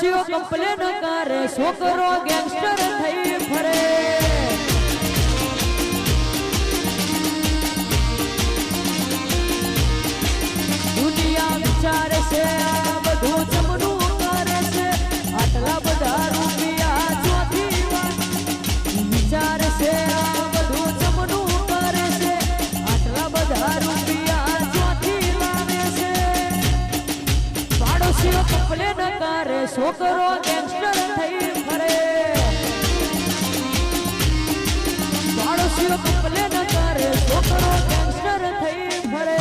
પાડોશીઓ complain કરે છોકરો gangster થઈ ફરે દુનિયા વિચારે છે આ બધું જમનું કરે છે આટલા બધા રૂપિયા ચોથી વિચારે છે આ બધું જમનું કરે છે આટલા બધા રૂપિયા ચોથી લાવે છે પાડોશીઓ કમ્પ્લેન કરે છોકરો ગેંગસ્ટર થઈ ફરે પાડોશીઓ કમ્પ્લેન કરે છોકરો ગેંગસ્ટર થઈ ફરે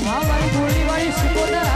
હા મારી ગોળી વાળી શિકોદર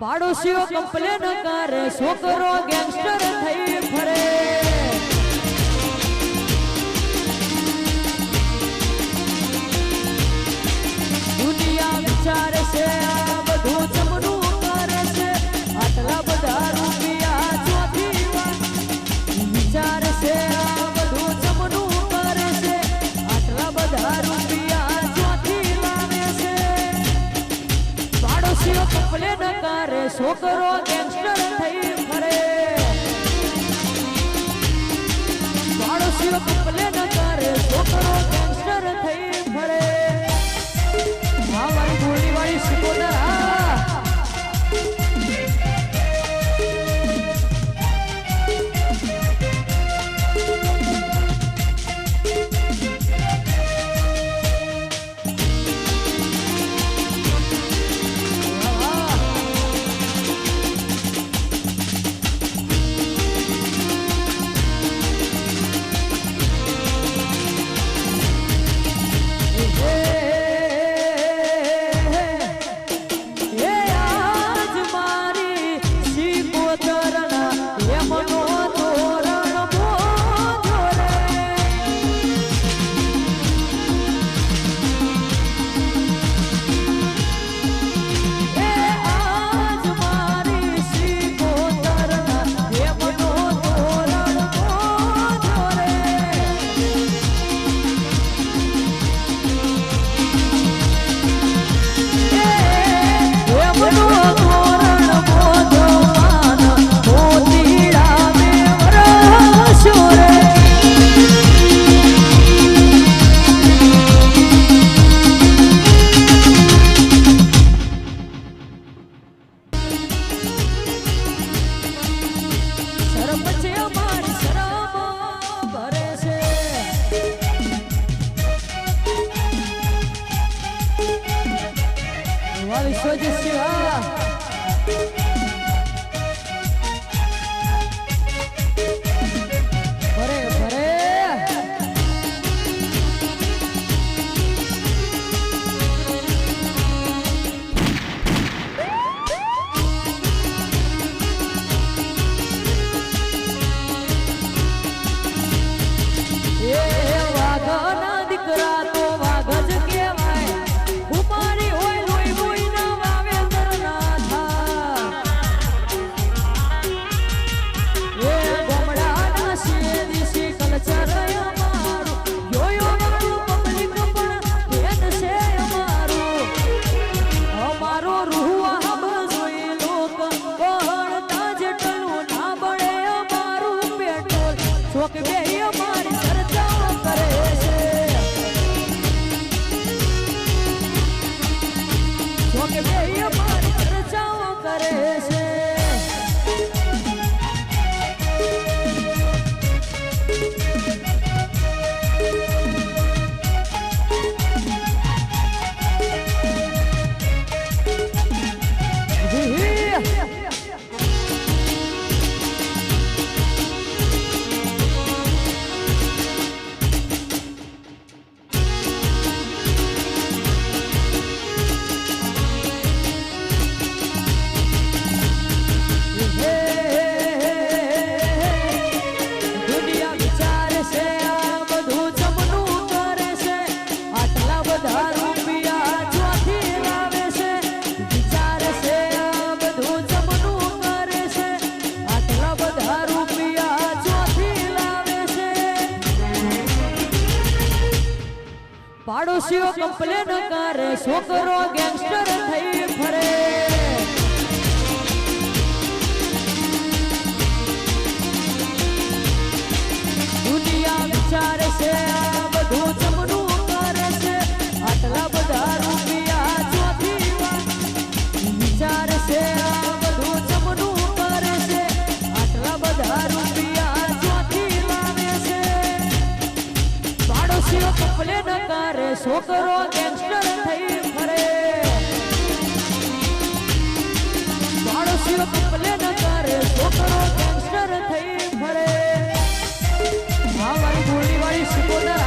પાડોશીઓ કમ્પ્લેન કરે છોકરો ગેંગસ્ટર થઈ ફરે દુનિયા વિચારે છે આ બધું જમનું કરે છે આટલા બધા રૂપિયા ચોથી વિચારે છે આ બધું જમનું કરે છે આટલા બધા રૂપિયા ચોથી લાવે છે પાડોશીઓ કમ્પ્લેન કરે છોકરો ગેંગસ્ટર થઈ ફરે પાડોશીઓ કમ્પ્લેન કરે છોકરો ગેંગસ્ટર થઈ ફરે હા મારી ગોળી વાળી શિકોદર વાહ વિશ્વજીત સિંહ ભરે ભરે વાઘના દીકરા તો વાઘ જ કહેવાય ઉમારી હોય લોહી લોહી ના વાવેતર ના થાય એ ગોમડાના શેરી કલ્ચર અમારું જોયો વાળું પબ્લિક પણ ભેદ છે અમારો રૂહ જોઈ લોક બહળતા જેટલું ના બળે અમારું પેટ્રોલ ચોક બે અમારી ચર્ચાઓ કરે છે ચોક બે અમારી ચર્ચાઓ કરે છે પાડોશીઓ કમ્પ્લેન કરે છોકરો ગેંગસ્ટર થઈ ફરે દુનિયા વિચારે છે આ બધું જમનું કરે છે આટલા બધા રૂપિયા ચોથી વિચારે છે આ બધું જમનું કરે છે આટલા બધા રૂપિયા ચોથી લાવે છે પાડોશીઓ કમ્પ્લેન કરે છોકરો ગેંગસ્ટર થઈ ફરે પાડોશીઓ કમ્પ્લેન કરે છોકરો ગેંગસ્ટર થઈ ફરે હા મારી ગોળી વાળી શિકોદર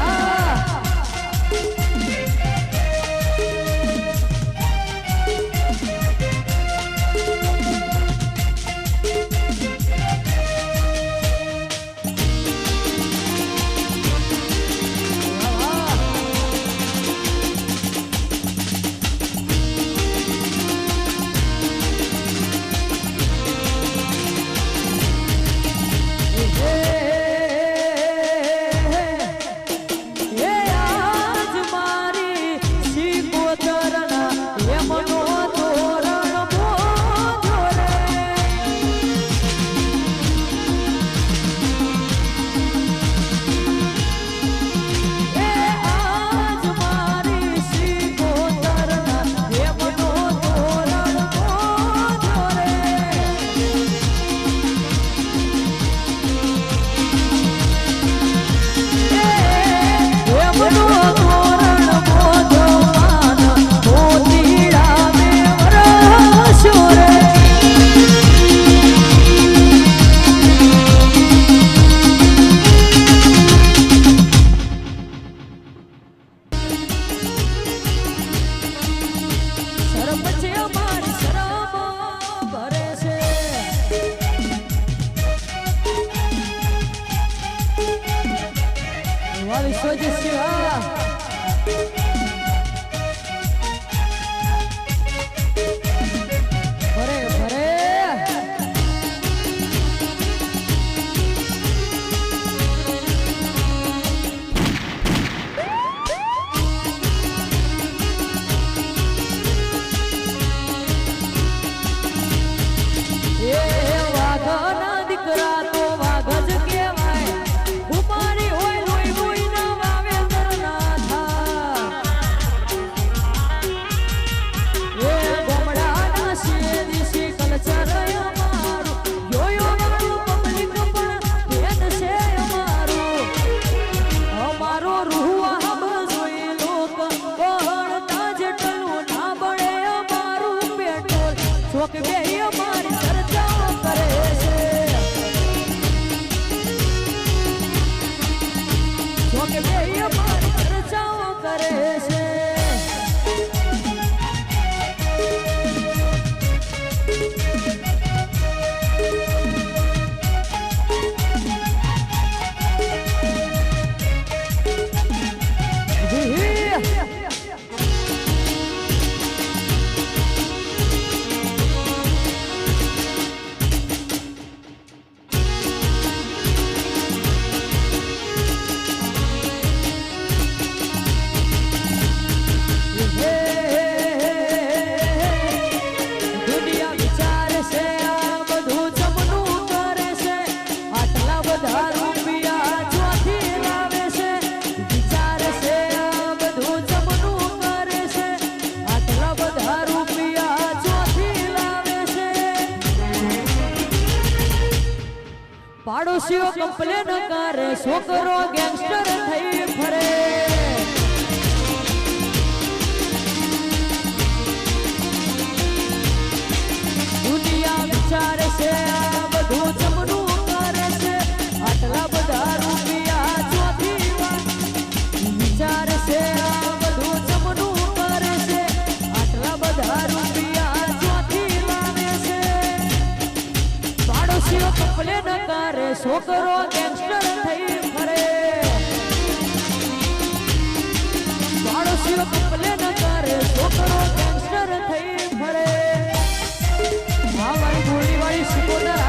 શોક બે અમારી ચર્ચાઓ કરે છે શોક બે અમારી ચર્ચાઓ કરે છે પાડોશીઓ કમ્પ્લેન કરે છોકરો ગેંગસ્ટર થઈ ફરે દુનિયા વિચારે છે આ બધું જમનું કરે છે આટલા બધા રૂપિયા ચોથી વિચારે છે આ બધું જમનું કરે છે આટલા બધા રૂપિયા ચોથી લાવે છે પાડોશીઓ કમ્પ્લેન કરે છોકરો ગેંગસ્ટર થઈ ફરે પાડોશીઓ કમ્પ્લેન કરે છોકરો ગેંગસ્ટર થઈ ફરે આ મારી ગોળીવાળી સિકોદર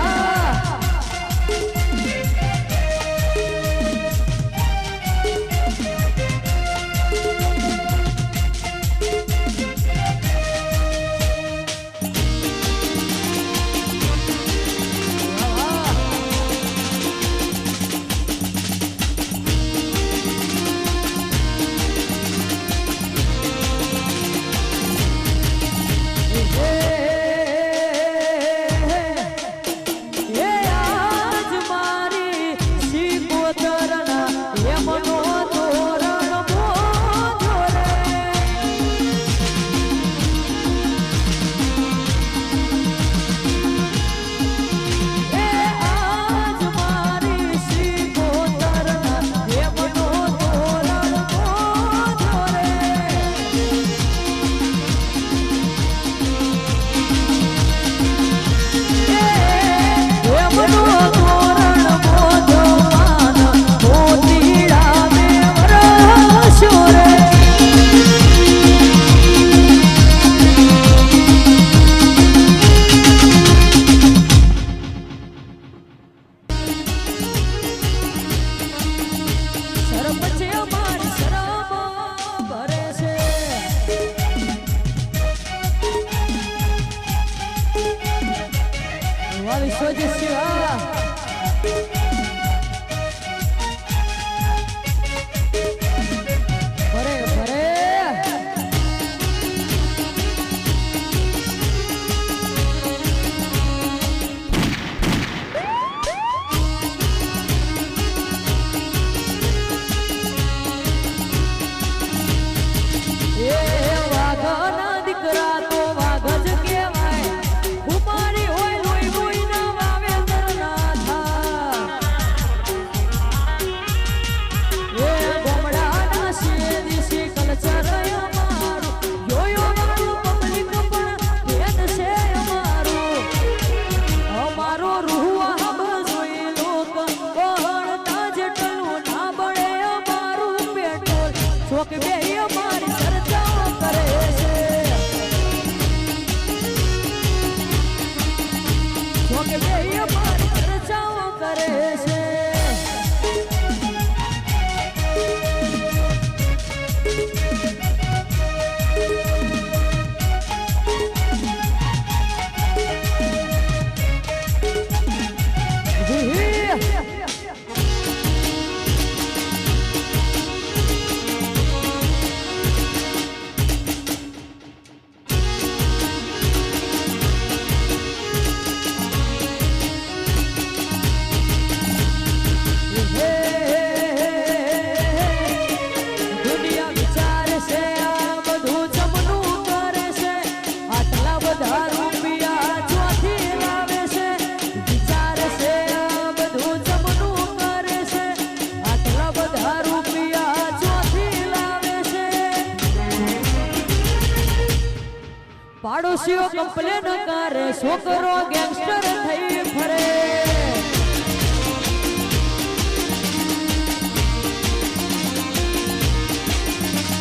પાડોશીઓ કમ્પ્લેન કરે છોકરો ગેંગસ્ટર થઈ ફરે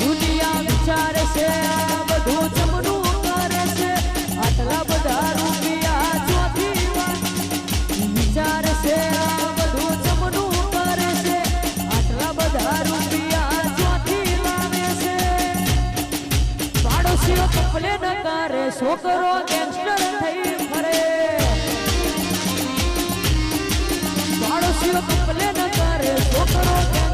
દુનિયા વિચારે છે આ બધું જમનું કરે છે આટલા બધા રૂપિયા ચોથી વાત વિચારે છે આ બધું જમનું કરે છે આટલા બધા રૂપિયા ચોથી લાવે છે પાડોશીઓ કમ્પ્લેન કરે છોકરો ગેંગસ્ટર થઈ ફરે પાડોશીઓ કમ્પ્લેન કરે છોકરો